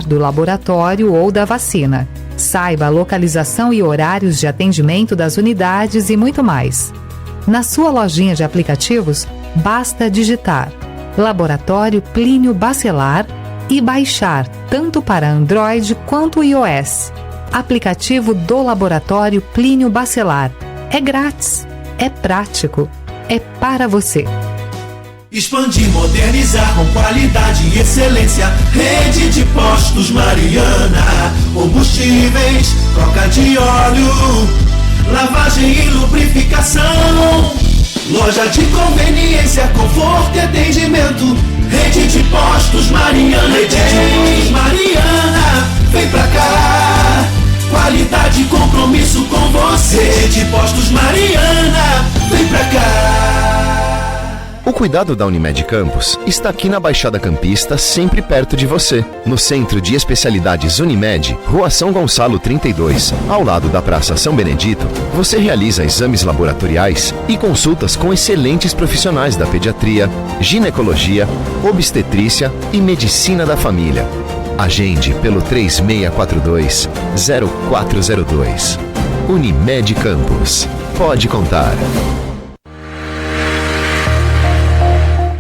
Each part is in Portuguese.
do laboratório ou da vacina. Saiba a localização e horários de atendimento das unidades e muito mais. Na sua lojinha de aplicativos, basta digitar Laboratório Plínio Bacelar e baixar tanto para Android quanto iOS. Aplicativo do Laboratório Plínio Bacelar. É grátis, é prático, é para você. Expandir, modernizar com qualidade e excelência. Rede de postos Mariana. Combustíveis, troca de óleo, lavagem e lubrificação. Loja de conveniência, conforto e atendimento. Rede de postos Mariana. Rede de postos Mariana. Vem pra cá. Qualidade e compromisso com você. Rede de postos Mariana. Vem pra cá. O cuidado da Unimed Campos está aqui na Baixada Campista, sempre perto de você. No Centro de Especialidades Unimed, Rua São Gonçalo 32, ao lado da Praça São Benedito, você realiza exames laboratoriais e consultas com excelentes profissionais da pediatria, ginecologia, obstetrícia e medicina da família. Agende pelo 3642-0402. Unimed Campos. Pode contar.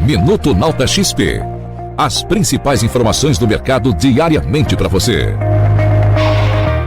Minuto Nauta XP. As principais informações do mercado diariamente para você.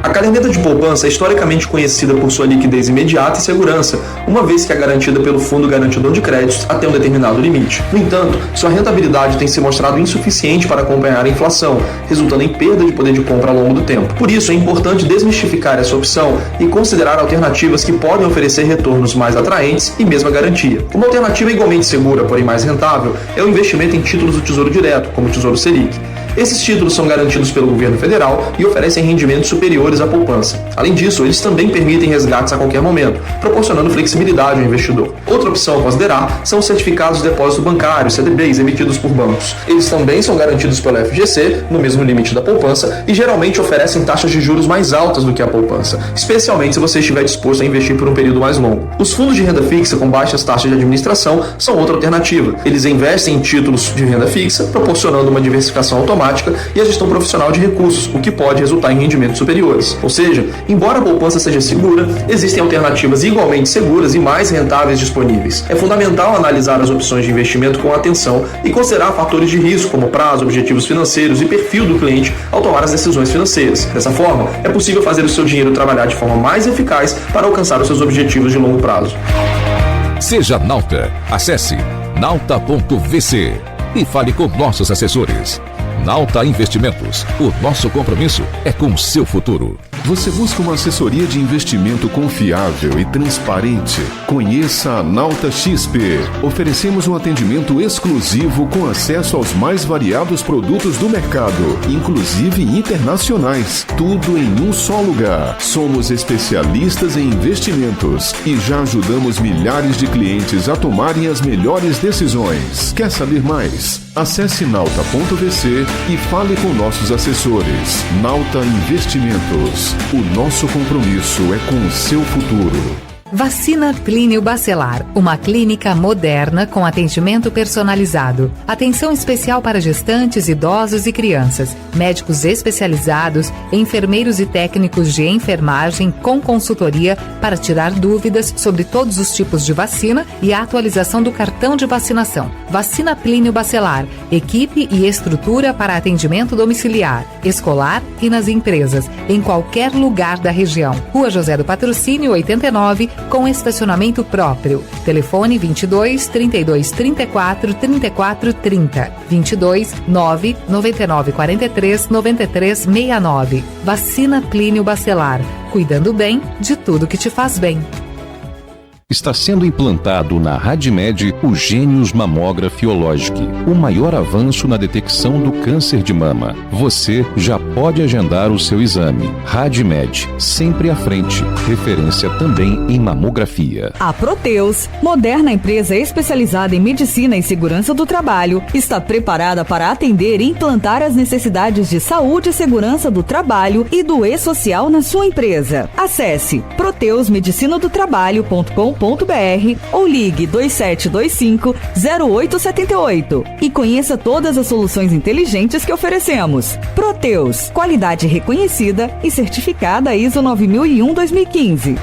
A caderneta de poupança é historicamente conhecida por sua liquidez imediata e segurança, uma vez que é garantida pelo Fundo Garantidor de Créditos até um determinado limite. No entanto, sua rentabilidade tem se mostrado insuficiente para acompanhar a inflação, resultando em perda de poder de compra ao longo do tempo. Por isso, é importante desmistificar essa opção e considerar alternativas que podem oferecer retornos mais atraentes e mesma garantia. Uma alternativa igualmente segura, porém mais rentável, é o investimento em títulos do Tesouro Direto, como o Tesouro Selic. Esses títulos são garantidos pelo governo federal e oferecem rendimentos superiores à poupança. Além disso, eles também permitem resgates a qualquer momento, proporcionando flexibilidade ao investidor. Outra opção a considerar são os certificados de depósito bancário, CDBs, emitidos por bancos. Eles também são garantidos pela FGC, no mesmo limite da poupança, e geralmente oferecem taxas de juros mais altas do que a poupança, especialmente se você estiver disposto a investir por um período mais longo. Os fundos de renda fixa com baixas taxas de administração são outra alternativa. Eles investem em títulos de renda fixa, proporcionando uma diversificação automática e a gestão profissional de recursos, o que pode resultar em rendimentos superiores. Ou seja, embora a poupança seja segura, existem alternativas igualmente seguras e mais rentáveis disponíveis. É fundamental analisar as opções de investimento com atenção e considerar fatores de risco como prazo, objetivos financeiros e perfil do cliente ao tomar as decisões financeiras. Dessa forma, é possível fazer o seu dinheiro trabalhar de forma mais eficaz para alcançar os seus objetivos de longo prazo. Seja Nauta. Acesse nauta.vc e fale com nossos assessores. Nauta Investimentos. O nosso compromisso é com o seu futuro. Você busca uma assessoria de investimento confiável e transparente? Conheça a Nauta XP. Oferecemos um atendimento exclusivo com acesso aos mais variados produtos do mercado, inclusive internacionais. Tudo em um só lugar. Somos especialistas em investimentos e já ajudamos milhares de clientes a tomarem as melhores decisões. Quer saber mais? Acesse nauta.vc e fale com nossos assessores. Nauta Investimentos. O nosso compromisso é com o seu futuro. Vacina Plínio Bacelar, uma clínica moderna com atendimento personalizado. Atenção especial para gestantes, idosos e crianças. Médicos especializados, enfermeiros e técnicos de enfermagem com consultoria para tirar dúvidas sobre todos os tipos de vacina e a atualização do cartão de vacinação. Vacina Plínio Bacelar, equipe e estrutura para atendimento domiciliar, escolar e nas empresas, em qualquer lugar da região. Rua José do Patrocínio 89, com estacionamento próprio. Telefone 22 32 34 34 30, 22 9 99 43 93 69. Vacina Plínio Bacelar, cuidando bem de tudo que te faz bem. Está sendo implantado na Radmed o Gênios Mammography Ologic, o maior avanço na detecção do câncer de mama. Você já pode agendar o seu exame. Radmed, sempre à frente. Referência também em mamografia. A Proteus, moderna empresa especializada em medicina e segurança do trabalho, está preparada para atender e implantar as necessidades de saúde e segurança do trabalho e do e-social na sua empresa. Acesse proteusmedicinadotrabalho.com.br ou ligue 2725-0878 e conheça todas as soluções inteligentes que oferecemos. Proteus, qualidade reconhecida e certificada ISO 9001-2015.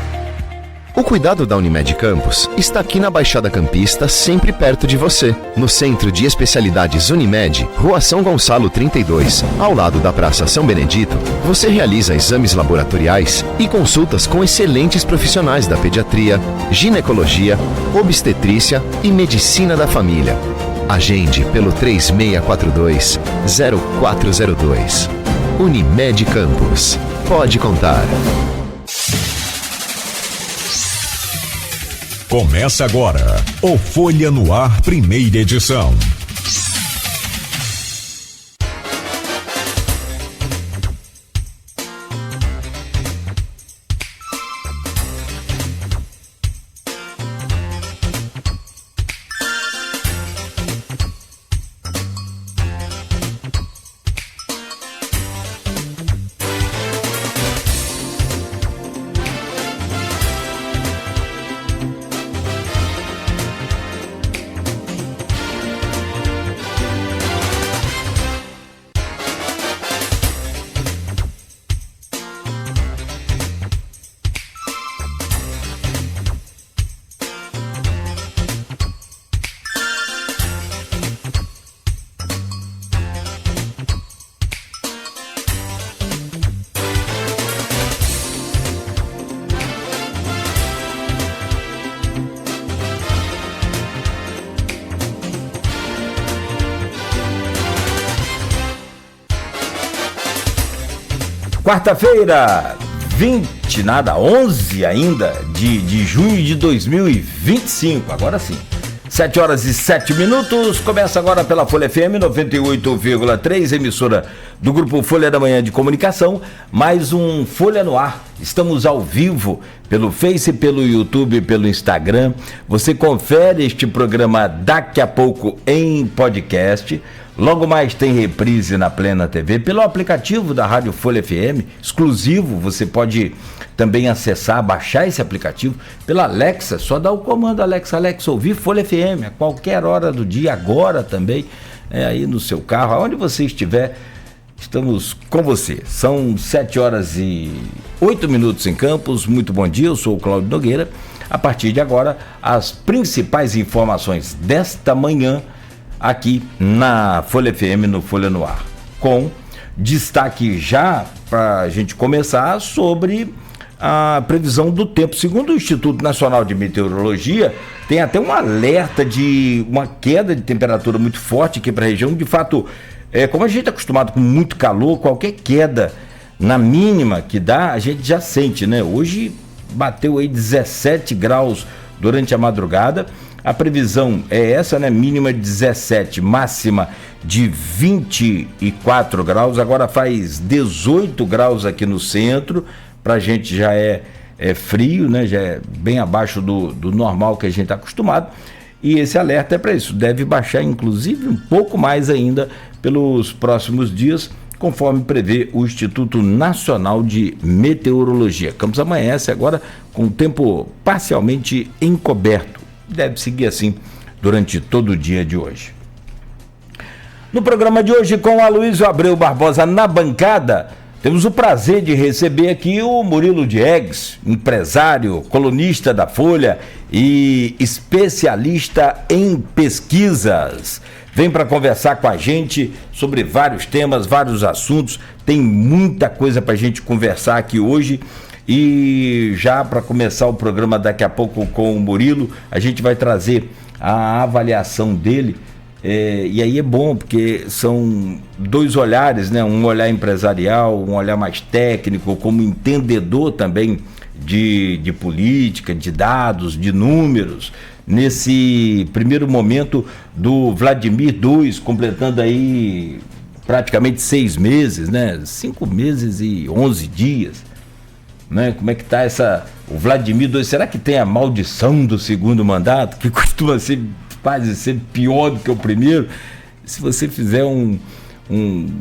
O cuidado da Unimed Campos está aqui na Baixada Campista, sempre perto de você. No Centro de Especialidades Unimed, Rua São Gonçalo 32, ao lado da Praça São Benedito, você realiza exames laboratoriais e consultas com excelentes profissionais da pediatria, ginecologia, obstetrícia e medicina da família. Agende pelo 3642-0402. Unimed Campos. Pode contar. Começa agora o Folha no Ar, primeira edição. Quarta-feira, 11 ainda de junho de 2025, agora sim. 7h07, começa agora pela Folha FM 98,3, emissora do Grupo Folha da Manhã de Comunicação, mais um Folha no Ar. Estamos ao vivo pelo Face, pelo YouTube, pelo Instagram. Você confere este programa daqui a pouco em podcast. Logo mais tem reprise na Plena TV, pelo aplicativo da Rádio Folha FM, exclusivo. Você pode também acessar, baixar esse aplicativo pela Alexa, só dá o comando Alexa, ouvir Folha FM a qualquer hora do dia, agora também, aí no seu carro, aonde você estiver, estamos com você. São 7h08 em Campos. Muito bom dia, eu sou o Cláudio Nogueira. A partir de agora, as principais informações desta manhã aqui na Folha FM, no Folha no Ar, com destaque já para a gente começar sobre a previsão do tempo. Segundo o Instituto Nacional de Meteorologia, tem até um alerta de uma queda de temperatura muito forte aqui para a região. De fato, como a gente está acostumado com muito calor, qualquer queda na mínima que dá, a gente já sente, né? Hoje bateu aí 17 graus durante a madrugada. A previsão é essa, né? Mínima de 17, máxima de 24 graus. Agora faz 18 graus aqui no centro. Pra gente já é frio, né? Já é bem abaixo do normal que a gente está acostumado. E esse alerta é para isso. Deve baixar, inclusive, um pouco mais ainda pelos próximos dias, conforme prevê o Instituto Nacional de Meteorologia. Campos amanhece agora com o tempo parcialmente encoberto. Deve seguir assim durante todo o dia de hoje. No programa de hoje, com Aloysio Abreu Barbosa na bancada, temos o prazer de receber aqui o Murilo Diegues, empresário, colunista da Folha e especialista em pesquisas. Vem para conversar com a gente sobre vários temas, vários assuntos. Tem muita coisa para a gente conversar aqui hoje. E já para começar o programa daqui a pouco com o Murilo, a gente vai trazer a avaliação dele, e aí é bom porque são dois olhares, né? Um olhar empresarial, um olhar mais técnico, como entendedor também de política, de dados, de números, nesse primeiro momento do Vladimir II, completando aí praticamente 6 meses, né? 5 meses e 11 dias. Né? Como é que está o Vladimir II? Será que tem a maldição do segundo mandato, que costuma ser quase ser pior do que o primeiro? Se você fizer um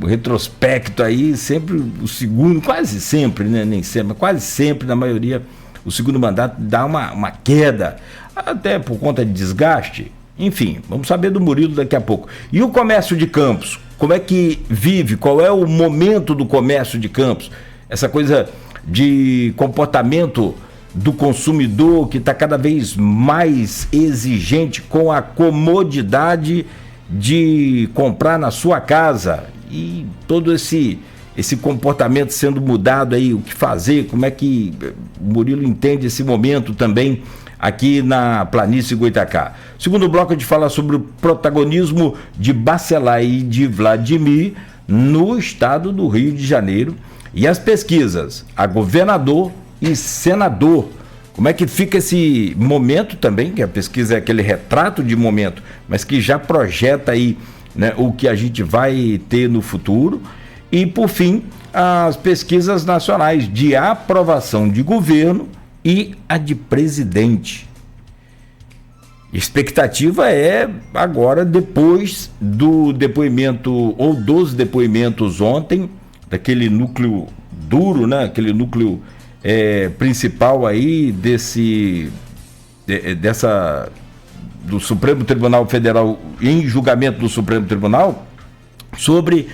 retrospecto aí, sempre o segundo, quase sempre, né? Nem sempre, mas quase sempre, na maioria, o segundo mandato dá uma queda, até por conta de desgaste. Enfim, vamos saber do Murilo daqui a pouco. E o comércio de Campos? Como é que vive? Qual é o momento do comércio de Campos? Essa coisa de comportamento do consumidor que está cada vez mais exigente com a comodidade de comprar na sua casa e todo esse comportamento sendo mudado aí, o que fazer, como é que o Murilo entende esse momento também aqui na Planície Goitacá. Segundo bloco, a gente fala sobre o protagonismo de Bacelar e de Vladimir no estado do Rio de Janeiro e as pesquisas a governador e senador. Como é que fica esse momento também, que a pesquisa é aquele retrato de momento, mas que já projeta aí, né, o que a gente vai ter no futuro. E, por fim, as pesquisas nacionais de aprovação de governo e a de presidente. Expectativa é agora, depois do depoimento, ou dos depoimentos ontem, daquele núcleo duro, né? Aquele núcleo principal aí do Supremo Tribunal Federal, em julgamento do Supremo Tribunal, sobre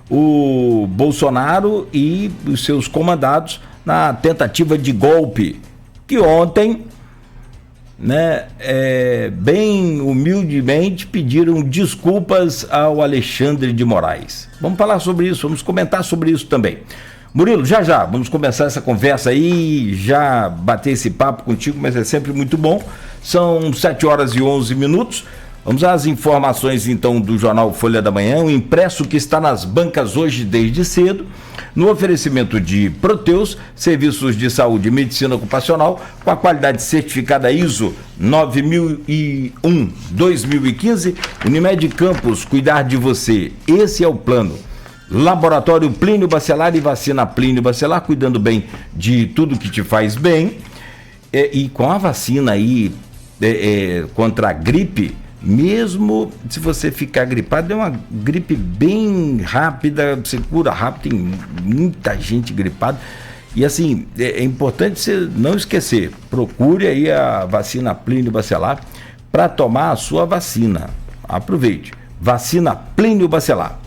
o Bolsonaro e os seus comandados na tentativa de golpe, que ontem, né, bem humildemente pediram desculpas ao Alexandre de Moraes. Vamos falar sobre isso, vamos comentar sobre isso também. Murilo, já vamos começar essa conversa aí, já bater esse papo contigo, mas é sempre muito bom. São 7h11. Vamos às informações então do jornal Folha da Manhã, o impresso que está nas bancas hoje desde cedo, no oferecimento de Proteus, serviços de saúde e medicina ocupacional, com a qualidade certificada ISO 9001-2015, Unimed Campos, cuidar de você, esse é o plano. Laboratório Plínio Bacelar e vacina Plínio Bacelar, cuidando bem de tudo que te faz bem, e com a vacina aí contra a gripe, mesmo se você ficar gripado, é uma gripe bem rápida, você cura rápido, tem muita gente gripada. E assim, é importante você não esquecer, procure aí a vacina Plínio Bacelar para tomar a sua vacina. Aproveite, vacina Plínio Bacelar.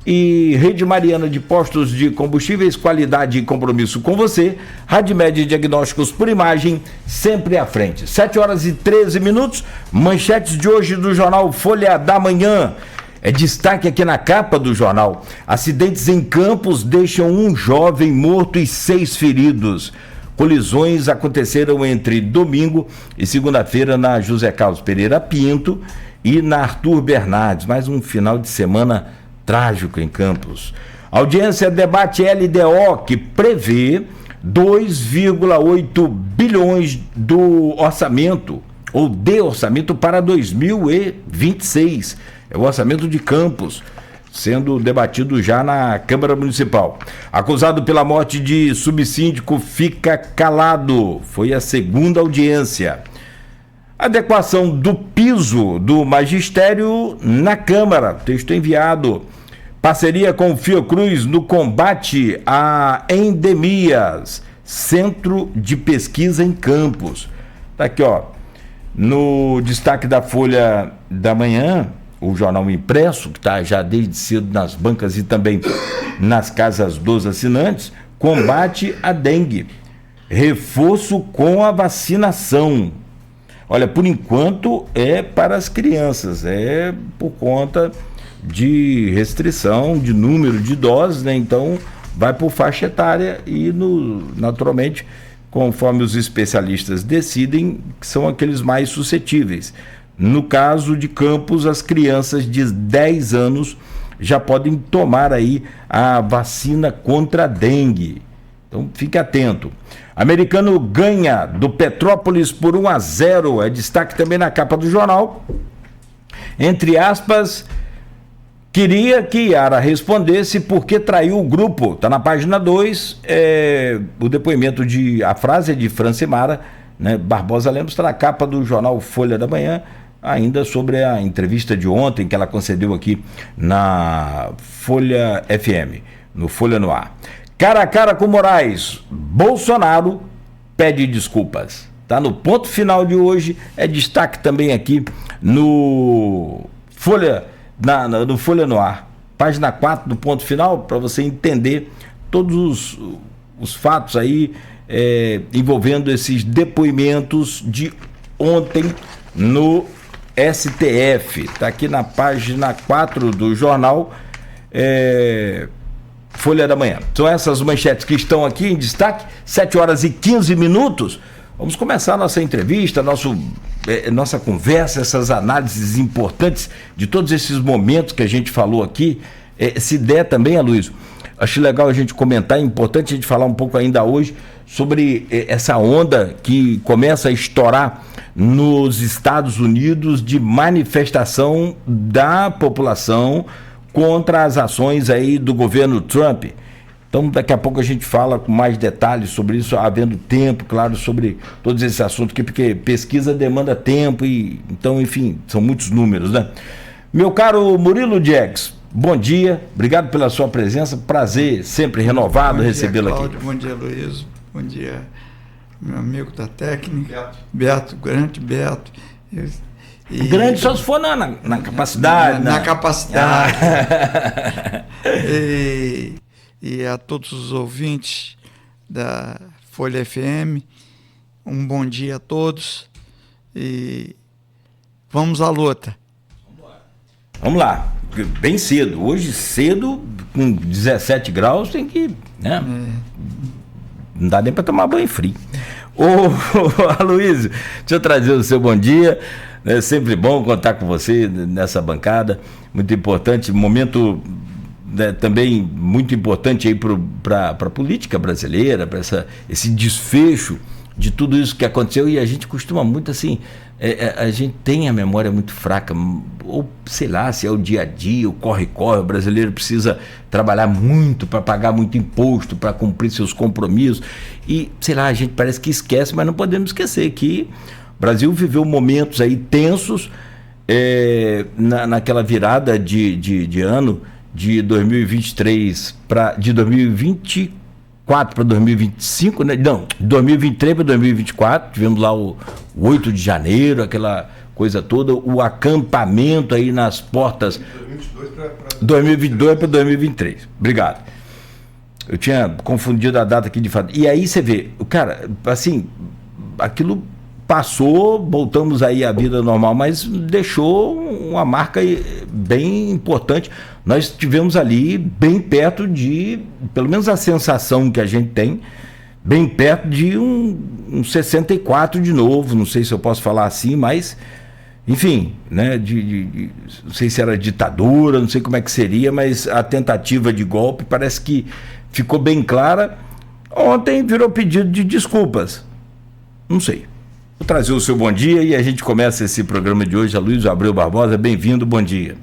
E Rede Mariana de Postos de Combustíveis, qualidade e compromisso com você. Radmed Diagnósticos por Imagem, sempre à frente. 7h13, manchetes de hoje do jornal Folha da Manhã. É destaque aqui na capa do jornal. Acidentes em Campos deixam um jovem morto e 6 feridos. Colisões aconteceram entre domingo e segunda-feira na José Carlos Pereira Pinto e na Arthur Bernardes. Mais um final de semana trágico em Campos. Audiência debate LDO, que prevê 2,8 bilhões do orçamento, ou de orçamento para 2026. É o orçamento de Campos, sendo debatido já na Câmara Municipal. Acusado pela morte de subsíndico fica calado. Foi a segunda audiência. Adequação do piso do magistério na Câmara. Texto enviado. Parceria com o Fiocruz no combate a endemias. Centro de Pesquisa em Campos. Tá aqui, ó. No destaque da Folha da Manhã, o jornal impresso, que está já desde cedo nas bancas e também nas casas dos assinantes, combate a dengue. Reforço com a vacinação. Olha, por enquanto é para as crianças, é por conta de restrição de número de doses, né? Então vai por faixa etária e naturalmente, conforme os especialistas decidem, são aqueles mais suscetíveis. No caso de Campos, as crianças de 10 anos já podem tomar aí a vacina contra a dengue. Então fique atento. Americano ganha do Petrópolis por 1-0. É destaque também na capa do jornal. Entre aspas, queria que Yara respondesse por que traiu o grupo. Está na página 2. O depoimento a frase é de Francimara, né? Barbosa Lemos, está na capa do jornal Folha da Manhã, ainda sobre a entrevista de ontem que ela concedeu aqui na Folha FM, no Folha no Ar. Cara a cara com Moraes, Bolsonaro pede desculpas. Tá no ponto final de hoje, é destaque também aqui no Folha, no Folha no Ar, página 4 do ponto final, para você entender todos os fatos aí envolvendo esses depoimentos de ontem no STF. Tá aqui na página 4 do jornal Folha da Manhã. São essas manchetes que estão aqui em destaque, 7h15. Vamos começar a nossa entrevista, nossa conversa, essas análises importantes de todos esses momentos que a gente falou aqui. Se der também, Aloysio, acho legal a gente comentar, é importante a gente falar um pouco ainda hoje sobre essa onda que começa a estourar nos Estados Unidos de manifestação da população contra as ações aí do governo Trump. Então, daqui a pouco a gente fala com mais detalhes sobre isso, havendo tempo, claro, sobre todos esses assuntos aqui, porque pesquisa demanda tempo e, então, enfim, são muitos números, né? Meu caro Murilo Diegues, bom dia, obrigado pela sua presença, prazer sempre renovado recebê-lo aqui. Bom dia, Aloysio, bom dia, meu amigo da técnica, Beto, grande Beto. Grande só se for na capacidade. Na capacidade. E a todos os ouvintes da Folha FM, um bom dia a todos e vamos à luta. Vamos lá, bem cedo, hoje cedo, com 17 graus, tem que, né? Não dá nem para tomar banho frio. Aloysio, deixa eu trazer o seu bom dia, é sempre bom contar com você nessa bancada, muito importante, momento... também muito importante aí para a política brasileira, para esse desfecho de tudo isso que aconteceu, e a gente costuma muito assim, a gente tem a memória muito fraca, ou sei lá, se é o dia a dia, o corre-corre, o brasileiro precisa trabalhar muito para pagar muito imposto, para cumprir seus compromissos, e sei lá, a gente parece que esquece, mas não podemos esquecer que o Brasil viveu momentos aí tensos naquela virada de ano, de 2023 de 2024 para 2025, né? Não, 2023 para 2024, tivemos lá o 8 de janeiro, aquela coisa toda, o acampamento aí nas portas. 2022 para 2023. Obrigado. Eu tinha confundido a data aqui de fato. E aí você vê, cara, assim, aquilo passou, voltamos aí à vida normal, mas deixou uma marca bem importante. Nós estivemos ali bem perto de, pelo menos a sensação que a gente tem, bem perto de um 64 de novo, não sei se eu posso falar assim, mas, enfim, né, não sei se era ditadura, não sei como é que seria, mas a tentativa de golpe parece que ficou bem clara. Ontem virou pedido de desculpas, não sei. Vou trazer o seu bom dia e a gente começa esse programa de hoje. Aloysio Abreu Barbosa, bem-vindo, bom dia.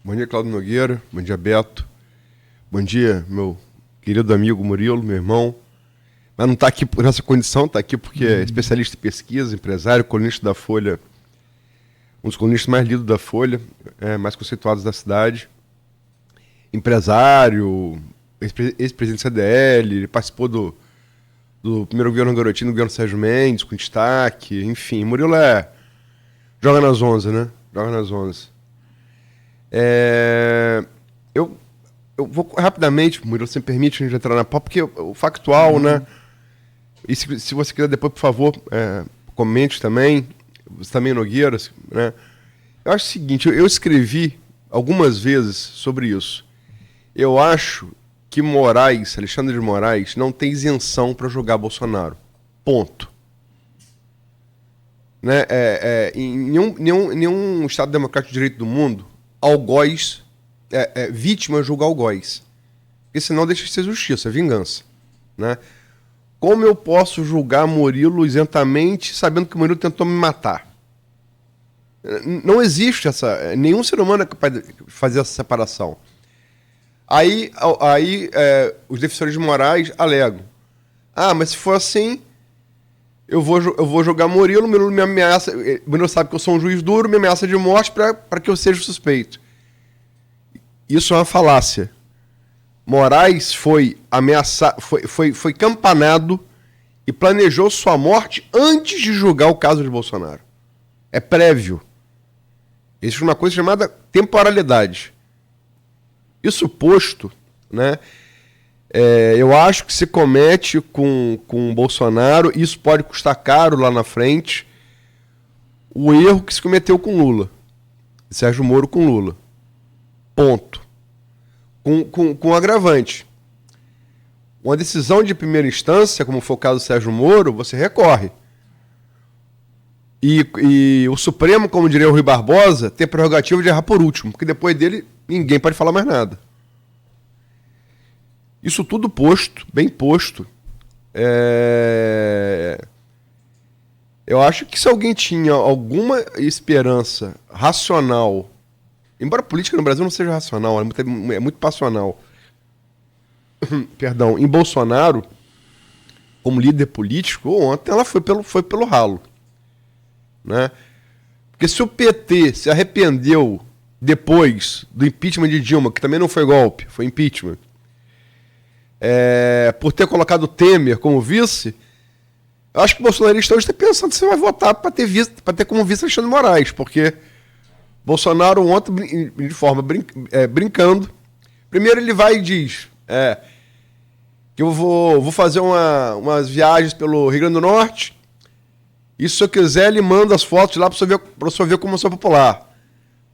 Bom dia, Cláudio Nogueira, bom dia, Beto, bom dia, meu querido amigo Murilo, meu irmão, mas não está aqui por essa condição, está aqui porque é especialista em pesquisa, empresário, colunista da Folha, um dos colunistas mais lidos da Folha, mais conceituados da cidade, empresário, ex-presidente do CDL, ele participou do primeiro governo Garotinho, do governo Sérgio Mendes, com destaque, enfim, Murilo joga nas 11, né? Joga nas 11. Eu vou rapidamente, Murilo, se me permite, a gente entrar na pauta, porque o factual, né? E se você quiser depois, por favor, comente também, você também, Nogueira, né? Eu acho o seguinte, eu escrevi algumas vezes sobre isso. Eu acho que Alexandre de Moraes, não tem isenção para julgar Bolsonaro. Ponto. Né? Em nenhum Estado democrático de direito do mundo, algoz, vítima julga algoz. Porque senão deixa de ser justiça, é vingança. Né? Como eu posso julgar Murilo isentamente sabendo que Murilo tentou me matar? Não existe nenhum ser humano é capaz de fazer essa separação. Aí os defensores de Moraes alegam. Mas se for assim, eu vou jogar Murilo me ameaça. Murilo sabe que eu sou um juiz duro, me ameaça de morte para que eu seja suspeito. Isso é uma falácia. Moraes foi ameaçado, foi campanado e planejou sua morte antes de julgar o caso de Bolsonaro. É prévio. Existe uma coisa chamada temporalidade. Isso posto, né, eu acho que se comete com o Bolsonaro, isso pode custar caro lá na frente, o erro que se cometeu com Lula. Sérgio Moro com Lula. Ponto. Com agravante. Uma decisão de primeira instância, como foi o caso do Sérgio Moro, você recorre. E o Supremo, como diria o Rui Barbosa, tem a prerrogativa de errar por último, porque depois dele ninguém pode falar mais nada. Isso tudo posto, bem posto. Eu acho que se alguém tinha alguma esperança racional, embora a política no Brasil não seja racional, é muito passional, perdão, em Bolsonaro, como líder político, ontem ela foi pelo ralo. Né? Porque se o PT se arrependeu depois do impeachment de Dilma, que também não foi golpe, foi impeachment, por ter colocado Temer como vice, eu acho que o bolsonarista hoje está pensando se vai votar para ter como vice Alexandre de Moraes, porque Bolsonaro ontem, de forma brincando, primeiro ele vai e diz que eu vou fazer umas viagens pelo Rio Grande do Norte, e se eu quiser, ele manda as fotos lá para você ver como eu sou popular.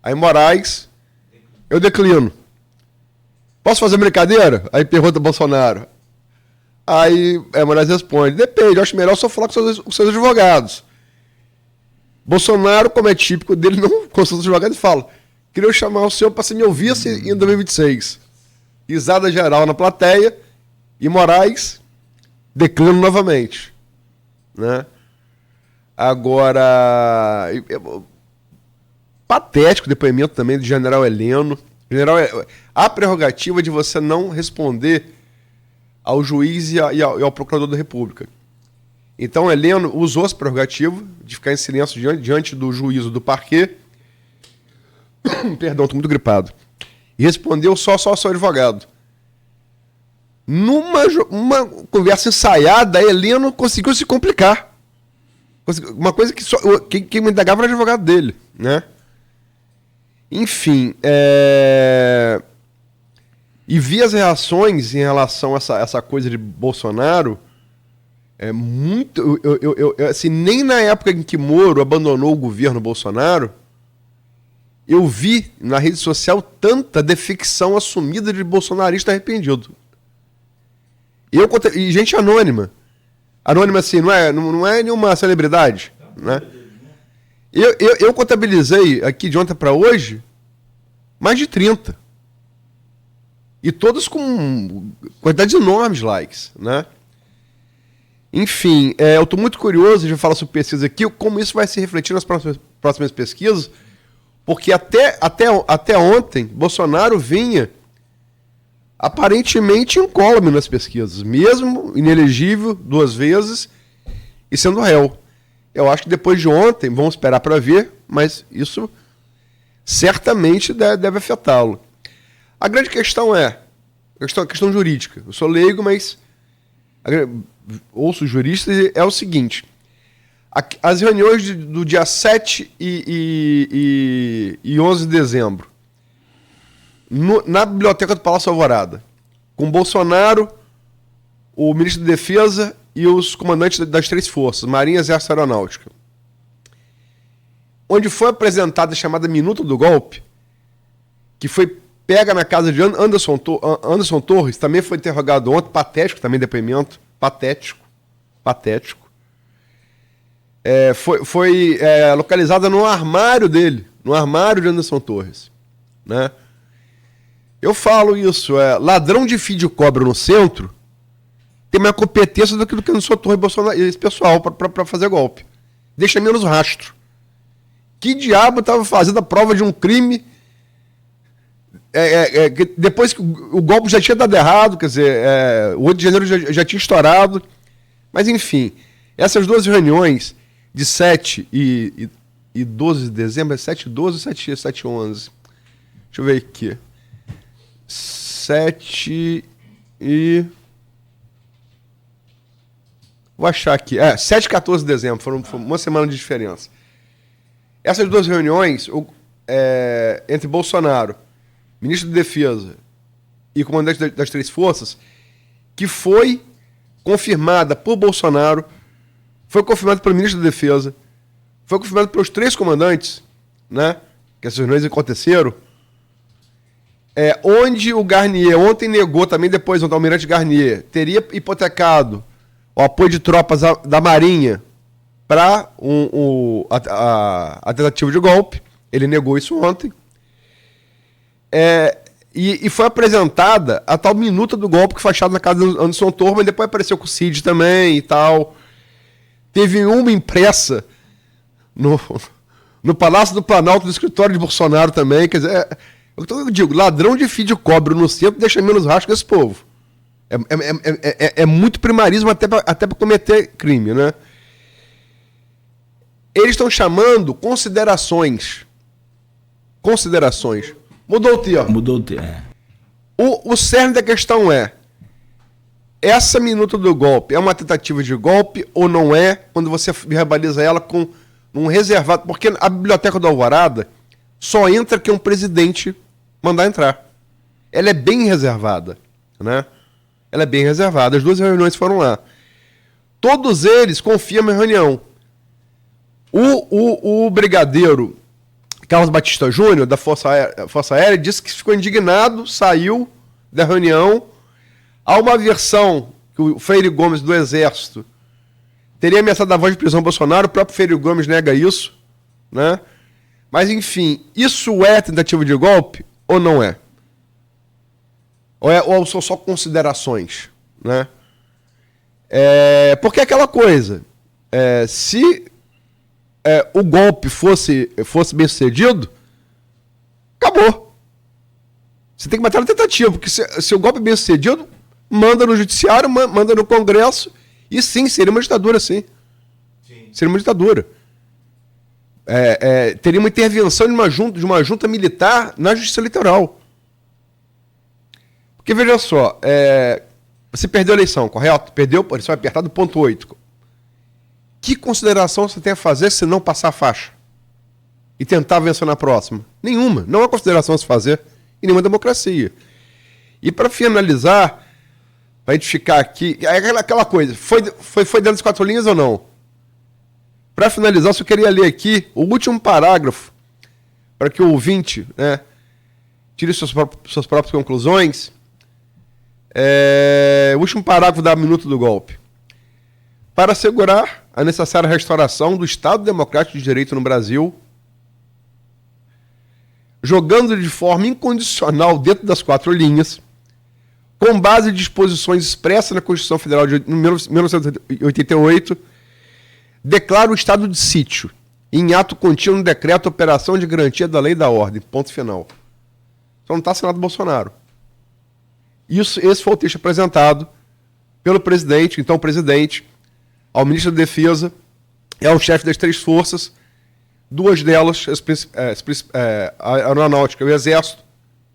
Aí Moraes, eu declino. Posso fazer brincadeira? Aí pergunta Bolsonaro. Aí Moraes responde, depende, eu acho melhor só falar com os seus advogados. Bolsonaro, como é típico dele, não consulta os advogados e fala, queria chamar o senhor para ser meu vice em 2026. Risada geral na plateia, e Moraes declina novamente. Né? Agora, patético o depoimento também do general Heleno. A prerrogativa de você não responder ao juiz e ao procurador da República. Então, Heleno usou essa prerrogativa de ficar em silêncio diante do juízo do parquê. Perdão, estou muito gripado. E respondeu só ao seu advogado. Numa conversa ensaiada, Heleno conseguiu se complicar. Uma coisa que quem me indagava era o advogado dele, né? Enfim, e vi as reações em relação a essa coisa de Bolsonaro, muito... assim, nem na época em que Moro abandonou o governo Bolsonaro, eu vi na rede social tanta defecção assumida de bolsonarista arrependido. E gente anônima. Anônima, assim, não é nenhuma celebridade, né? Eu contabilizei aqui de ontem para hoje mais de 30. E todos com quantidades enormes de likes, né? Enfim, eu estou muito curioso de falar sobre pesquisa aqui, como isso vai se refletir nas próximas pesquisas, porque até ontem, Bolsonaro vinha aparentemente incólume nas pesquisas, mesmo inelegível 2 vezes e sendo réu. Eu acho que depois de ontem, vamos esperar para ver, mas certamente deve afetá-lo. A grande questão é a questão jurídica. Eu sou leigo, mas ouço juristas, é o seguinte. As reuniões do dia 7 e 11 de dezembro, na biblioteca do Palácio Alvorada, com Bolsonaro, o ministro da Defesa e os comandantes das 3 forças, Marinha, Exército e Aeronáutica, onde foi apresentada a chamada minuta do golpe, que foi pega na casa de Anderson Torres, também foi interrogado ontem, patético também depoimento, patético. Foi localizada no armário dele, no armário de Anderson Torres, né? Eu falo isso, ladrão de fio de cobra no centro tem mais competência do que no seu Torre Bolsonaro, esse pessoal, para fazer golpe. Deixa menos rastro. Que diabo estava fazendo a prova de um crime depois que o golpe já tinha dado errado, quer dizer, o 8 de janeiro já tinha estourado. Mas, enfim, essas 2 reuniões de 7 e 12 de dezembro, 7 e 12 ou 7 e 11? Deixa eu ver aqui. 7 e... Vou achar aqui. 7 e 14 de dezembro, foi uma semana de diferença. Essas duas reuniões, entre Bolsonaro, ministro da Defesa e comandante das três forças, que foi confirmada por Bolsonaro, foi confirmada pelo ministro da Defesa, foi confirmada pelos três comandantes, né, que essas reuniões aconteceram, onde o Garnier ontem negou também, depois o almirante Garnier teria hipotecado o apoio de tropas da Marinha para a tentativa de golpe. Ele negou isso ontem. E foi apresentada a tal minuta do golpe que foi achada na casa do Anderson Torma, e depois apareceu com o Cid também e tal. Teve uma impressa no Palácio do Planalto, do escritório de Bolsonaro também. Quer dizer, eu digo, ladrão de fio de cobre no centro deixa menos rastro que esse povo. É muito primarismo até para cometer crime, né? Eles estão chamando considerações. Mudou o termo. O cerne da questão essa minuta do golpe é uma tentativa de golpe ou não é, quando você verbaliza ela com um reservado? Porque a Biblioteca do Alvorada só entra quem um presidente mandar entrar. Ela é bem reservada, né? Ela é bem reservada. As duas reuniões foram lá. Todos eles confirmam a reunião. O brigadeiro Carlos Batista Júnior, da Força Aérea, disse que ficou indignado, saiu da reunião. Há uma versão que o Freire Gomes, do Exército, teria ameaçado a voz de prisão Bolsonaro. O próprio Freire Gomes nega isso, né? Mas, enfim, isso é tentativa de golpe ou não é? Ou são só considerações, né? Porque é aquela coisa, se o golpe fosse bem sucedido, acabou. Você tem que matar na tentativa, porque se o golpe é bem sucedido, manda no judiciário, manda no Congresso, e sim, seria uma ditadura, sim. Seria uma ditadura. Teria uma intervenção de uma junta militar na justiça eleitoral. Porque, veja só, você perdeu a eleição, correto? Perdeu, você vai apertar do ponto 8. Que consideração você tem a fazer se não passar a faixa? E tentar vencer na próxima? Nenhuma. Não há consideração a se fazer em nenhuma democracia. E para finalizar, para a gente ficar aqui, aquela coisa, foi dentro das 4 linhas ou não? Para finalizar, eu só queria ler aqui o último parágrafo, para que o ouvinte, né, tire suas próprias conclusões. O último parágrafo da minuta do golpe. Para assegurar a necessária restauração do Estado Democrático de Direito no Brasil, jogando de forma incondicional dentro das 4 linhas, com base em disposições expressas na Constituição Federal de 1988, declara o estado de sítio, em ato contínuo no decreto Operação de Garantia da Lei e da Ordem. Ponto final. Só não está assinado Bolsonaro. Esse foi o texto apresentado pelo presidente, então presidente, ao ministro da Defesa e ao chefe das 3 forças, 2 delas, a Aeronáutica e o Exército,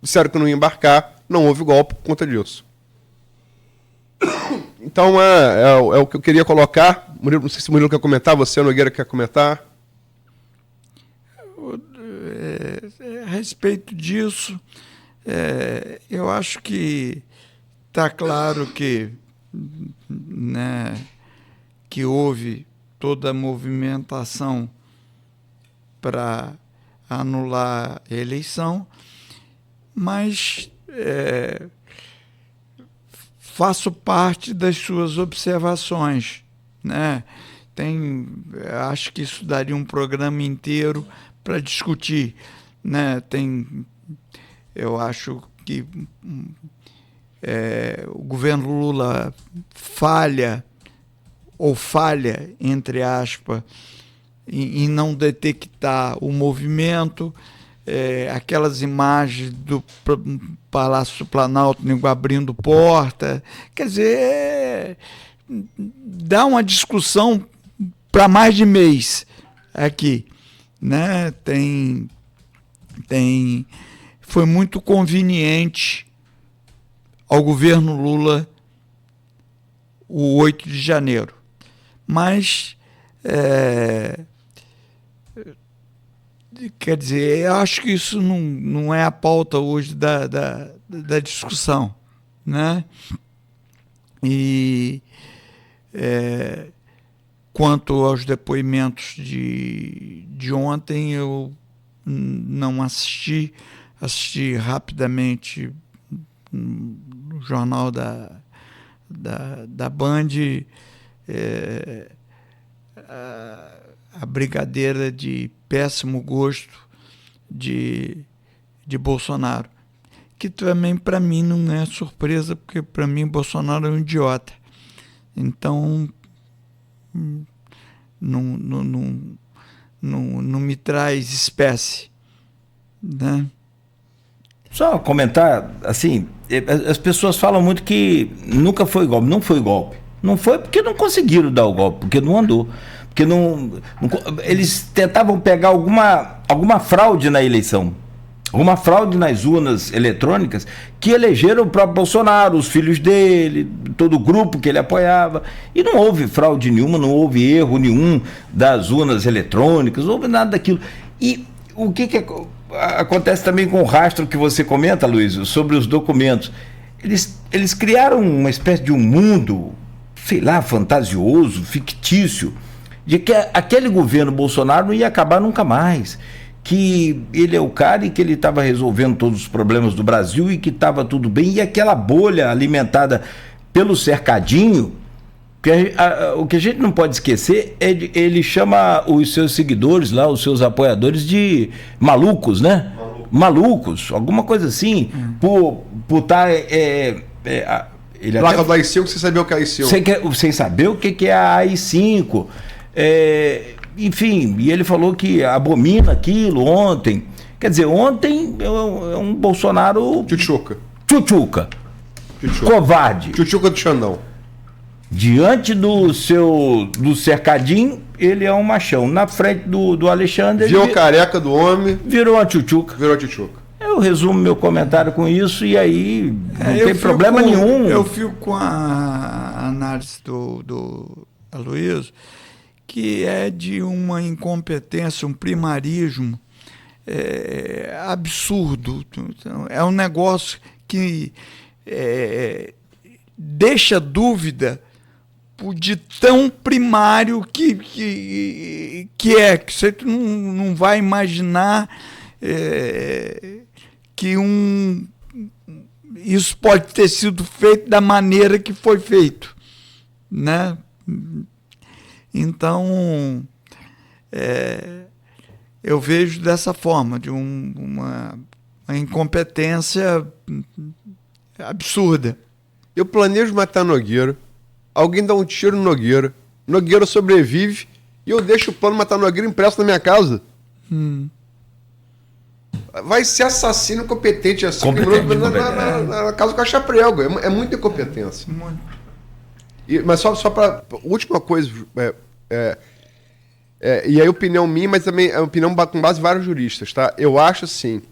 disseram que não ia embarcar, não houve golpe por conta disso. Então é o que eu queria colocar. Murilo, não sei se o Murilo quer comentar, você, Nogueira, quer comentar? A respeito disso, eu acho que está claro que, né, que houve toda a movimentação para anular a eleição, mas faço parte das suas observações, né? Acho que isso daria um programa inteiro para discutir, né? Eu acho que o governo Lula falha, entre aspas, em não detectar o movimento, aquelas imagens do Palácio Planalto abrindo porta, quer dizer, dá uma discussão para mais de mês aqui, né? Foi muito conveniente ao governo Lula o 8 de janeiro. Mas, quer dizer, eu acho que isso não é a pauta hoje da discussão, né? E quanto aos depoimentos de ontem, eu não assisti rapidamente no jornal da Band a brigadeira de péssimo gosto de Bolsonaro, que também para mim não é surpresa, porque para mim Bolsonaro é um idiota. Então não me traz espécie, né? Só comentar, assim, as pessoas falam muito que nunca foi golpe. Não foi golpe. Não foi porque não conseguiram dar o golpe, porque não andou. Porque eles tentavam pegar alguma fraude na eleição, alguma fraude nas urnas eletrônicas que elegeram o próprio Bolsonaro, os filhos dele, todo o grupo que ele apoiava. E não houve fraude nenhuma, não houve erro nenhum das urnas eletrônicas, não houve nada daquilo. E o que acontece também com o rastro que você comenta, Luiz, sobre os documentos? Eles criaram uma espécie de um mundo, sei lá, fantasioso, fictício, de que aquele governo Bolsonaro não ia acabar nunca mais, que ele é o cara e que ele estava resolvendo todos os problemas do Brasil e que estava tudo bem, e aquela bolha alimentada pelo cercadinho, o que a gente não pode esquecer é ele chama os seus seguidores lá, os seus apoiadores de malucos, né? Malucos, alguma coisa assim, por estar... Placa do AI-5, sem saber o que é AI-5. Sem saber o que é a AI-5. Enfim, e ele falou que abomina aquilo ontem. Quer dizer, ontem é um Bolsonaro... Tchutchuca. Covarde. Tchutchuca do Xandão. Diante do cercadinho, ele é um machão. Na frente do Alexandre... Viu a careca do homem. Virou a tchutchuca. Eu resumo meu comentário com isso e aí não tem problema nenhum. Eu fico com a análise do Aloysio, que é de uma incompetência, um primarismo absurdo. É um negócio que deixa dúvida de tão primário que você não vai imaginar que isso pode ter sido feito da maneira que foi feito, né? Então, eu vejo dessa forma, de uma incompetência absurda. Eu planejo matar Nogueira, alguém dá um tiro no Nogueira, Nogueira sobrevive e eu deixo o plano matar Nogueira impresso na minha casa. Vai ser assassino competente assim, na casa do caixa-prego. É muita incompetência. Mas só para... Última coisa, e aí opinião minha, mas também é opinião com base em vários juristas, tá? Eu acho assim,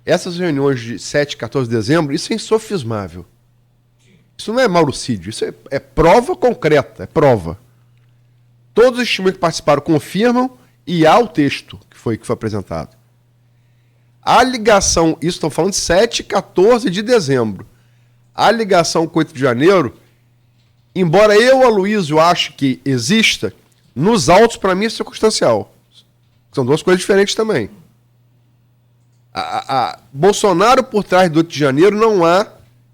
essas reuniões de 7 e 14 de dezembro, isso é insofismável. Isso não é mauricídio, isso é prova concreta, é prova. Todos os testemunhos que participaram confirmam e há o texto que foi apresentado. A ligação, isso estão falando de 7 e 14 de dezembro. A ligação com 8 de janeiro, embora eu, Aloysio, ache que exista, nos autos, para mim, é circunstancial. São duas coisas diferentes também. Bolsonaro, por trás do 8 de janeiro, não há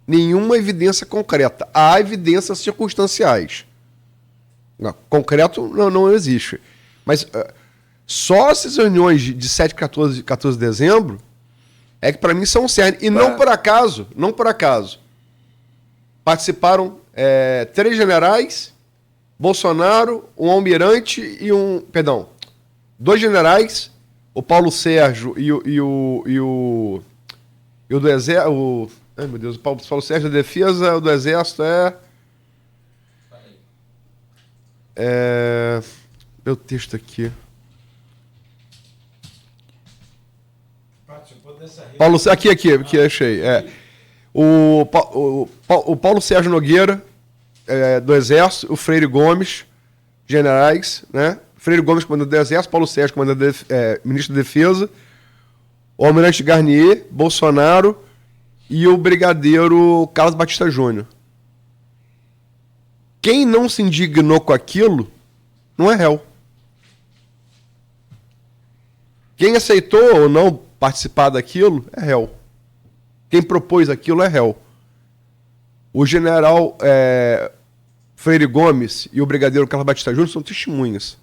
nenhuma evidência concreta. Há evidências circunstanciais. Não, concreto não existe. Mas só essas reuniões de 7 e 14 de dezembro é que, para mim, são certas. E não por acaso, participaram 3 generais, Bolsonaro, um almirante e 2 generais, o Paulo Sérgio e o do Exército. Ai, meu Deus, o Paulo Sérgio da Defesa, o do Exército meu texto aqui. Paulo, aqui, achei. O Paulo Sérgio Nogueira, do Exército, o Freire Gomes, generais, né? Freire Gomes, comandante do Exército, Paulo Sérgio, ministro da Defesa, o almirante Garnier, Bolsonaro e o brigadeiro Carlos Batista Júnior. Quem não se indignou com aquilo não é réu. Quem aceitou ou não participar daquilo é réu. Quem propôs aquilo é réu. O general Freire Gomes e o brigadeiro Carlos Batista Júnior são testemunhas.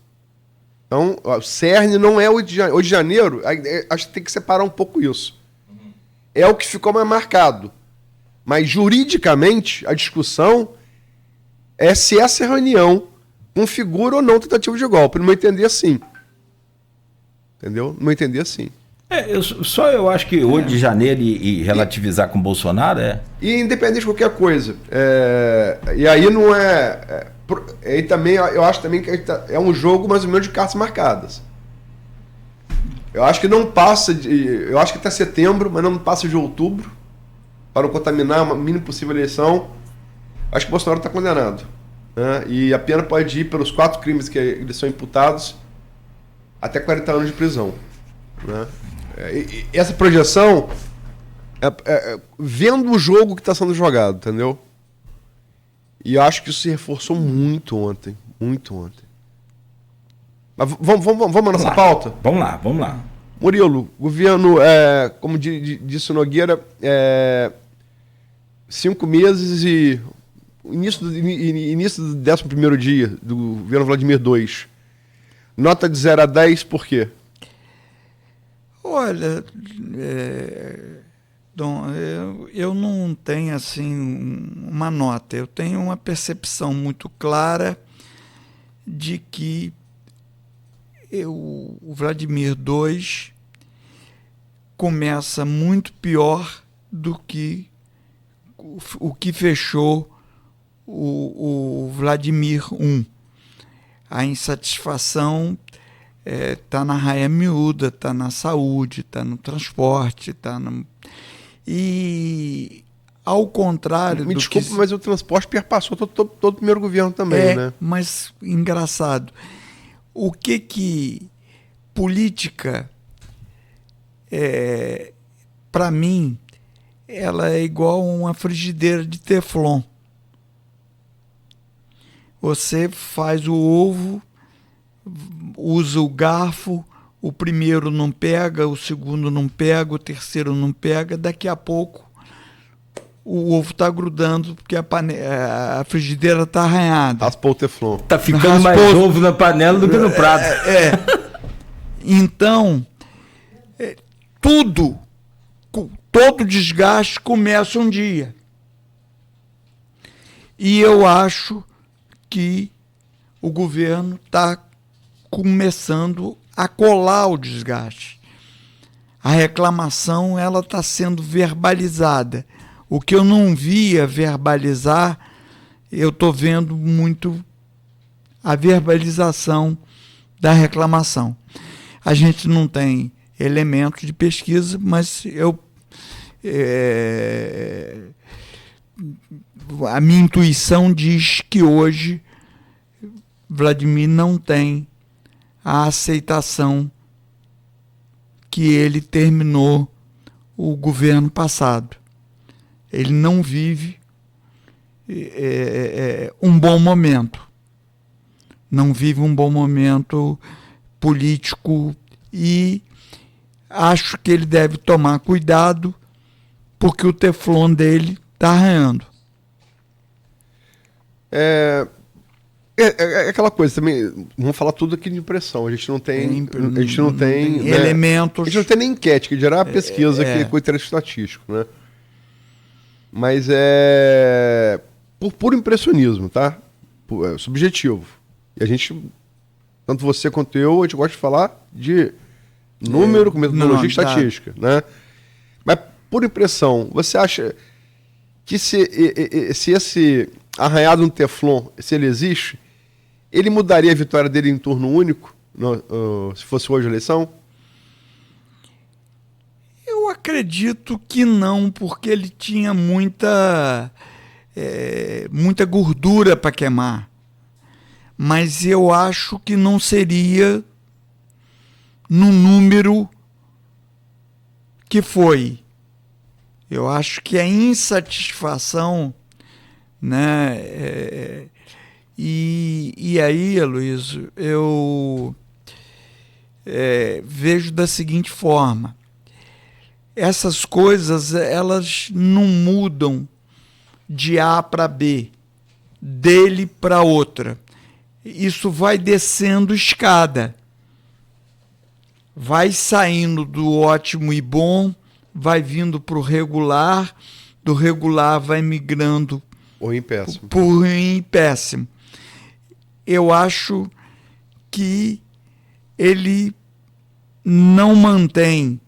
Então, o cerne não é o de janeiro. Acho que tem que separar um pouco isso. É o que ficou mais marcado. Mas, juridicamente, a discussão é se essa reunião configura ou não tentativa de golpe. No meu entender, sim. Entendeu? No meu entender, sim. Eu acho que 8 de janeiro e relativizar com o Bolsonaro E independente de qualquer coisa. E aí não e também, eu acho também que é um jogo mais ou menos de cartas marcadas. Eu acho que não passa eu acho que até setembro, mas não passa de outubro, para não contaminar o mínimo possível a eleição. Acho que o Bolsonaro está condenado. Né? E a pena pode ir pelos 4 crimes que eles são imputados até 40 anos de prisão. Né? Essa projeção vendo o jogo que está sendo jogado, entendeu? E eu acho que isso se reforçou muito ontem. Muito ontem. Mas vamos à nossa pauta? Vamos lá. Murilo, governo, como disse o Nogueira, 5 meses e início do 11º dia do governo Vladimir II. Nota de 0 a 10, por quê? Olha, Dom, eu não tenho assim uma nota, eu tenho uma percepção muito clara de que o Vladimir II começa muito pior do que o que fechou o Vladimir I. A insatisfação está na raia miúda, está na saúde, está no transporte, E, ao contrário... Me desculpe, mas o transporte perpassou todo o primeiro governo também, né? Mas, engraçado, o que política, para mim, ela é igual a uma frigideira de teflon. Você faz o ovo, usa o garfo, o primeiro não pega, o segundo não pega, o terceiro não pega, daqui a pouco o ovo está grudando porque a frigideira está arranhada. Raspou o teflon. Está ficando mais ovo na panela do que no prato. Então, todo desgaste começa um dia. E eu acho que o governo está começando a colar o desgaste. A reclamação ela está sendo verbalizada. O que eu não via verbalizar, eu estou vendo muito a verbalização da reclamação. A gente não tem elementos de pesquisa, mas a minha intuição diz que hoje Vladimir não tem a aceitação que ele terminou o governo passado. Ele não vive um bom momento. Não vive um bom momento político e acho que ele deve tomar cuidado porque o teflon dele está arranhando. É aquela coisa também, vamos falar tudo aqui de impressão, a gente não tem né, elementos, a gente não tem nem enquete, que gerar pesquisa que com interesse estatístico, né? Mas por puro impressionismo, tá? Subjetivo. E a gente, tanto você quanto eu, a gente gosta de falar de número com metodologia estatística, né? Mas por impressão, você acha que se esse arranhado no teflon, se ele existe, ele mudaria a vitória dele em turno único, se fosse hoje a eleição? Eu acredito que não, porque ele tinha muita gordura para queimar. mas eu acho que não seria no número que foi. Eu acho que a insatisfação, né? E aí, Aloysio, eu vejo da seguinte forma: essas coisas, elas não mudam de A para B, dele para outra. Isso vai descendo escada, vai saindo do ótimo e bom, vai vindo para o regular, do regular vai migrando para o ruim e péssimo. Eu acho que ele não mantém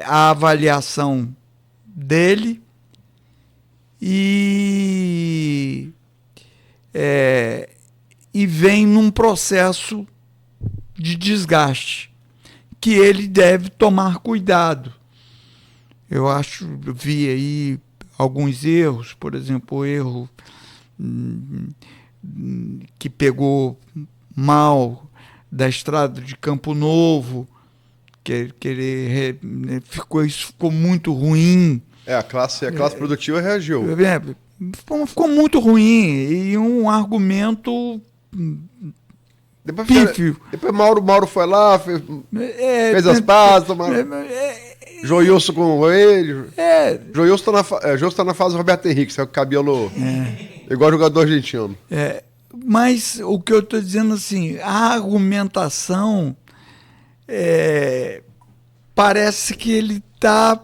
a avaliação dele e vem num processo de desgaste que ele deve tomar cuidado. Eu vi aí alguns erros, por exemplo, o erro que pegou mal da estrada de Campo Novo, isso ficou muito ruim. A classe produtiva reagiu. Ficou muito ruim, e um argumento pífio. Depois Mauro foi lá, fez as pazes, Joilson com ele. Joilson tá na fase Roberto Henrique, com o cabelo igual jogador argentino. Mas o que eu estou dizendo assim, a argumentação parece que ele está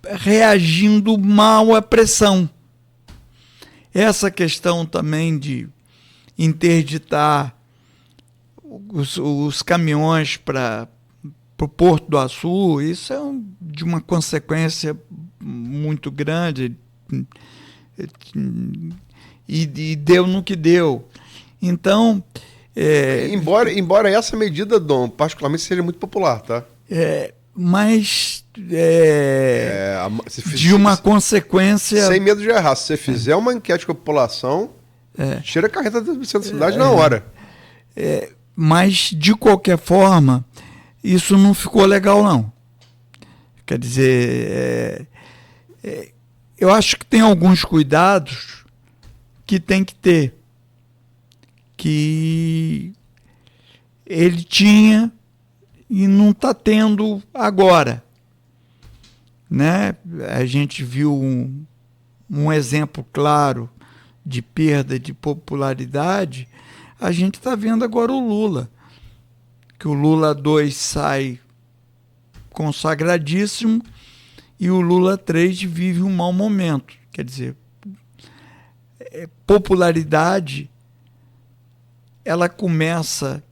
reagindo mal à pressão. Essa questão também de interditar os caminhões para o Porto do Açu, isso é de uma consequência muito grande e deu no que deu. Então... Embora essa medida, Dom, particularmente seja muito popular, tá? Mas de uma consequência... Sem medo de errar. Se você fizer uma enquete com a população, tira a carreta da cidade na hora. Mas, de qualquer forma, isso não ficou legal, não. Quer dizer, eu acho que tem alguns cuidados que tem que ter, que ele tinha e não está tendo agora, né? A gente viu um exemplo claro de perda de popularidade. A gente está vendo agora o Lula, que o Lula 2 sai consagradíssimo e o Lula 3 vive um mau momento. Quer dizer, popularidade, ela começa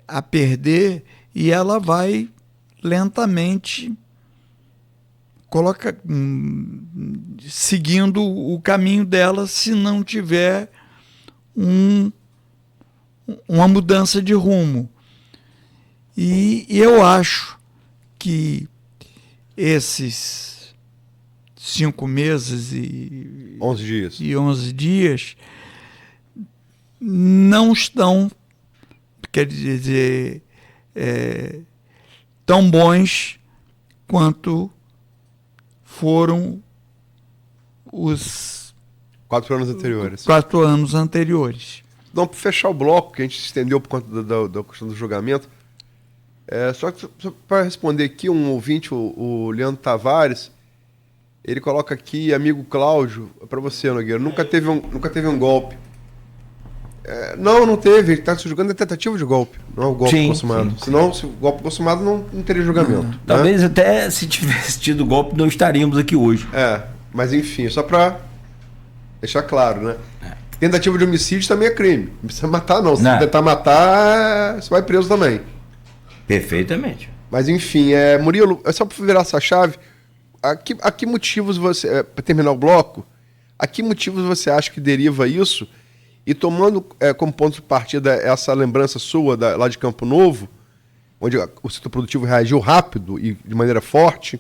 a perder e ela vai lentamente seguindo o caminho dela, se não tiver uma mudança de rumo. E eu acho que esses 5 meses e 11 dias não estão, quer dizer, tão bons quanto foram os 4 anos anteriores. 4 anos anteriores. Então, para fechar o bloco, que a gente se estendeu por conta da questão do julgamento, só para responder aqui, um ouvinte, o Leandro Tavares, ele coloca aqui, amigo Cláudio, para você, Nogueira, nunca teve um golpe. Não teve, ele está se julgando a tentativa de golpe, não é o golpe consumado. Senão, se o golpe consumado não teria julgamento. Talvez até se tivesse tido golpe, não estaríamos aqui hoje. Mas enfim, só para deixar claro, né? Tentativa de homicídio também é crime. Não precisa matar, não. Se tentar matar, você vai preso também. Perfeitamente. Mas enfim, Murilo, só para virar essa chave, a que motivos você, para terminar o bloco, a que motivos você acha que deriva isso? E tomando como ponto de partida essa lembrança sua lá de Campo Novo, onde o setor produtivo reagiu rápido e de maneira forte,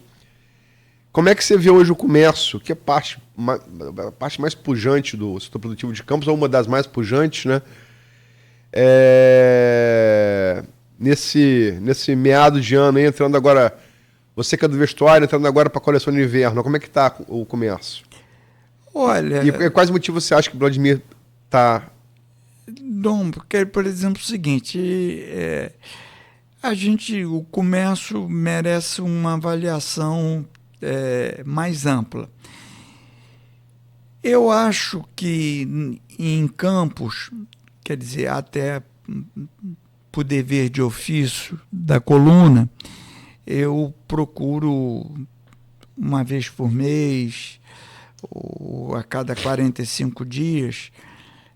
Como é que você vê hoje o comércio, que é a parte mais pujante do setor produtivo de Campos, ou uma das mais pujantes, né? Nesse meado de ano, entrando agora, você que é do vestuário, entrando agora para a coleção de inverno, como é que está o comércio? Olha... E quais motivos você acha que o Vladimir está... Não, porque, por exemplo, o seguinte, o comércio merece uma avaliação mais ampla. Eu acho que em Campos, quer dizer, até por dever de ofício da coluna, eu procuro uma vez por mês ou a cada 45 dias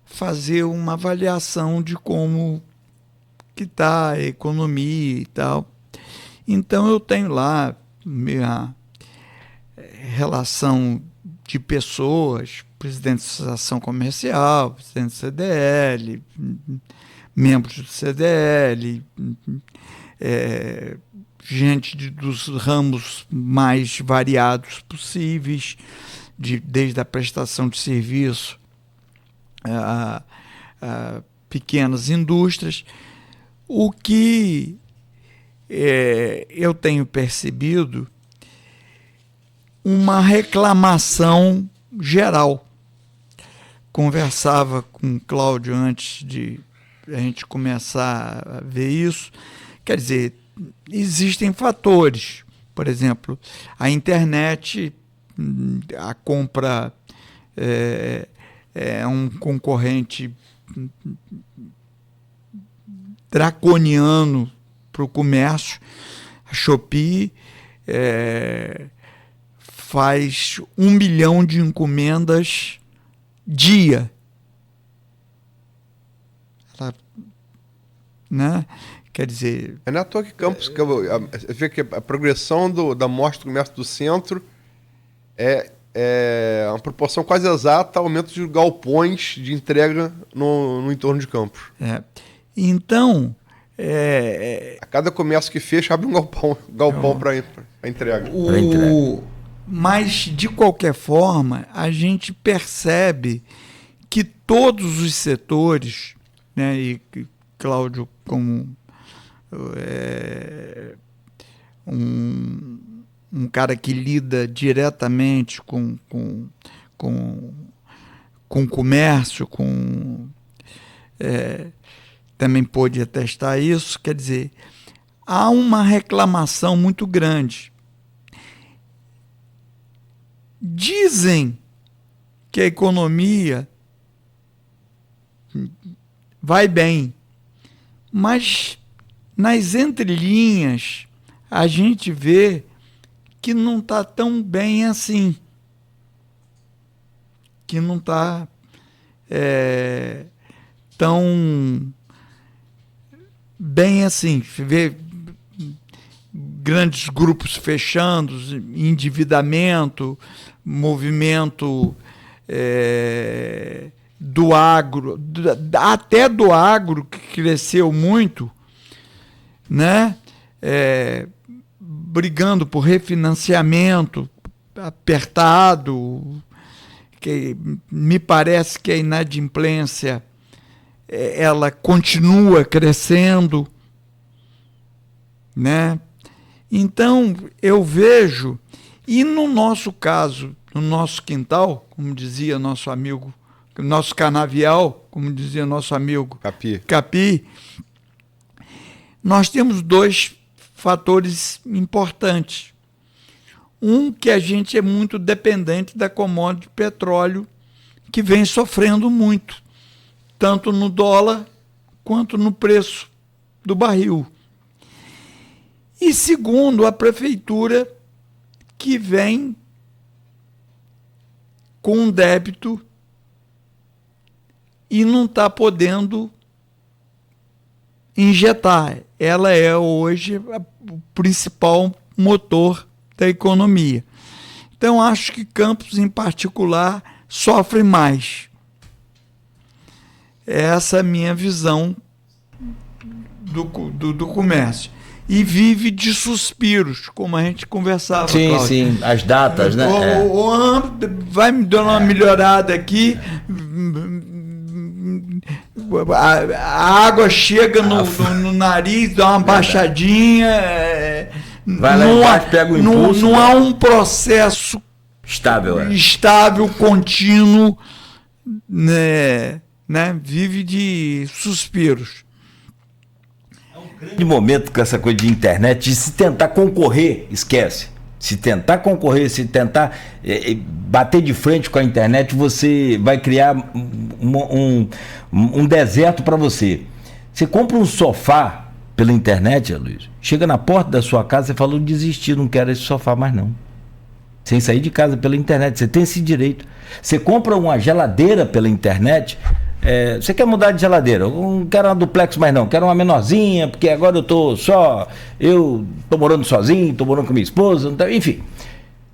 fazer uma avaliação de como que está a economia e tal. Então eu tenho lá minha relação de pessoas, presidente da Associação Comercial, presidente do CDL, membros do CDL, gente dos ramos mais variados possíveis, desde a prestação de serviço a pequenas indústrias. O que eu tenho percebido uma reclamação geral. Conversava com o Cláudio antes de a gente começar a ver isso. Quer dizer, existem fatores. Por exemplo, a internet, a compra é um concorrente draconiano para o comércio. A Shopee faz 1 milhão de encomendas dia. Né? Quer dizer... Não é à toa que Campos, você vê que a progressão da mostra do comércio do centro é uma proporção quase exata ao aumento de galpões de entrega no entorno de Campos. Então... a cada comércio que fecha, abre um galpão para entrega. Mas, de qualquer forma, a gente percebe que todos os setores, né, e Cláudio, como um cara que lida diretamente com comércio, também pôde atestar isso, quer dizer, há uma reclamação muito grande. Dizem que a economia vai bem, mas nas entrelinhas a gente vê que não está tão bem assim, que não está tão bem assim. Você vê grandes grupos fechando, endividamento, movimento do agro, até do agro, que cresceu muito, né? Brigando por refinanciamento apertado, que me parece que a inadimplência ela continua crescendo, né? Então eu vejo, e no nosso caso, no nosso quintal, como dizia nosso amigo, nosso canavial, como dizia nosso amigo Capi, nós temos dois fatores importantes. Um, que a gente é muito dependente da commodity petróleo, que vem sofrendo muito, tanto no dólar quanto no preço do barril. E segundo, a prefeitura, que vem com um débito e não está podendo injetar. Ela é hoje o principal motor da economia. Então, acho que Campos, em particular, sofre mais. Essa é a minha visão do comércio. e vive de suspiros, como a gente conversava. Sim, Cláudio. sim, as datas, né? Vai me dando uma melhorada aqui, a água chega no nariz, dá uma baixadinha. Vai lá embaixo, pega o impulso. Não há um processo estável, contínuo, né? Vive de suspiros. De momento com essa coisa de internet, de se tentar concorrer, esquece. Se tentar concorrer, se tentar bater de frente com a internet, você vai criar um deserto para você. Você compra um sofá pela internet, Luiz, chega na porta da sua casa e fala, desisti, não quero esse sofá mais não. Sem sair de casa pela internet, você tem esse direito. Você compra uma geladeira pela internet, você quer mudar de geladeira, eu não quero uma duplex mais não, quero uma menorzinha, porque agora eu tô morando sozinho, tô morando com minha esposa, enfim.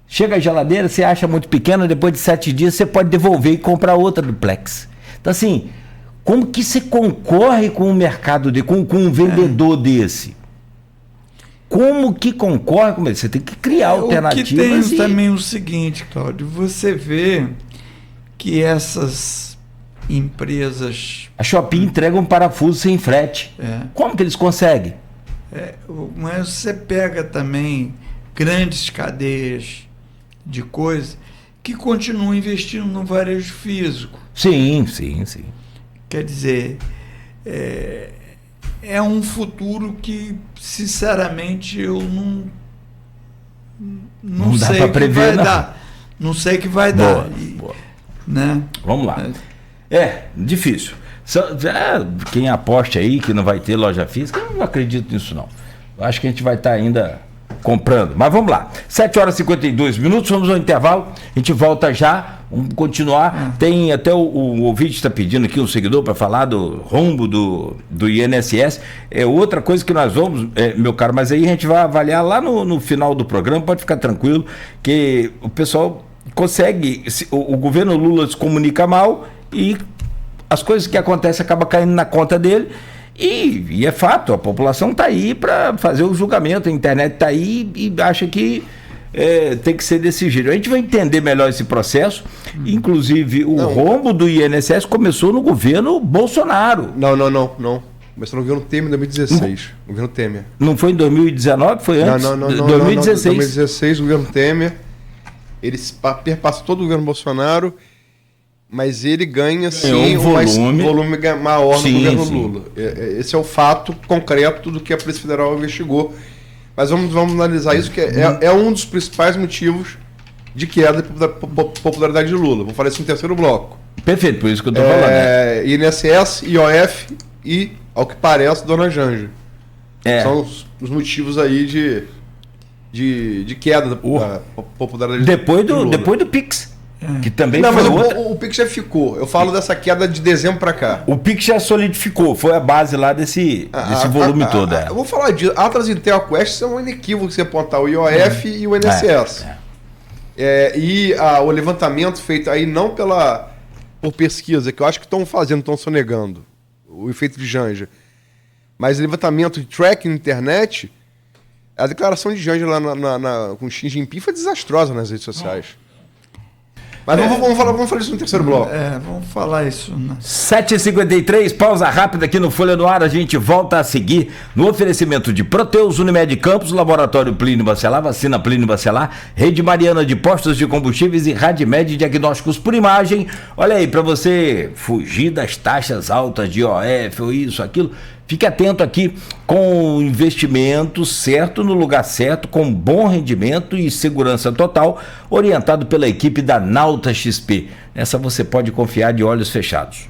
Chega a geladeira, você acha muito pequena, depois de 7 dias você pode devolver e comprar outra duplex. Então assim, como que você concorre com o mercado, com um vendedor desse? Como que concorre com ele? Você tem que criar alternativas. O que tem também o seguinte, Cláudio, você vê que essas empresas... A Shopee entrega um parafuso sem frete. Como que eles conseguem? Mas você pega também grandes cadeias de coisas que continuam investindo no varejo físico. Sim. Quer dizer, é um futuro que, sinceramente, eu não sei o que vai dar. Não sei o que vai dar. Né? Vamos lá. Difícil. Quem aposta aí que não vai ter loja física, eu não acredito nisso não. Eu acho que a gente vai estar ainda comprando. Mas vamos lá. 7h52, vamos ao intervalo. A gente volta já. Vamos continuar. Tem até o ouvinte está pedindo aqui, um seguidor, para falar do rombo do INSS. É outra coisa que nós vamos, meu caro, mas aí a gente vai avaliar lá no final do programa. Pode ficar tranquilo, que o pessoal consegue. O governo Lula se comunica mal e as coisas que acontecem acabam caindo na conta dele. E é fato, a população está aí para fazer o julgamento, a internet está aí e acha que tem que ser desse jeito. A gente vai entender melhor esse processo. Inclusive, rombo do INSS começou no governo Bolsonaro. Não. Começou no governo Temer em 2016. Governo Temer. Não foi em 2019? Foi antes? Não. 2016. 2016, o governo Temer. Ele perpassou todo o governo Bolsonaro, mas ele ganha sim um volume maior no governo Lula. Esse é o fato concreto do que a Polícia Federal investigou. Mas vamos analisar isso, que é um dos principais motivos de queda da popularidade de Lula. Vou falar isso no terceiro bloco. Perfeito, por isso que eu estou falando. INSS, IOF e, ao que parece, Dona Janja. São os motivos aí de queda da popularidade de Lula. Depois do Pix. Que também não, mas o Pix já ficou. Eu falo dessa queda de dezembro para cá. O Pix já solidificou, foi a base lá desse volume todo. Eu vou falar disso. Atlas e Telquest são um inequívoco você apontar o IOF e o INSS. O levantamento feito aí não por pesquisa, que eu acho que estão sonegando o efeito de Janja, mas levantamento de tracking na internet, a declaração de Janja lá com Xi Jinping foi desastrosa nas redes sociais. Mas vamos falar isso no terceiro bloco. Vamos falar isso. 7h53, pausa rápida aqui no Folha no Ar. A gente volta a seguir no oferecimento de Proteus, Unimed Campos, Laboratório Plínio Bacelar, Vacina Plínio Bacelar, Rede Mariana de Postos de Combustíveis e Radmed Diagnósticos por Imagem. Olha aí, para você fugir das taxas altas de IOF ou isso, aquilo, fique atento aqui com o investimento certo no lugar certo, com bom rendimento e segurança total, orientado pela equipe da Nauta XP. Nessa você pode confiar de olhos fechados.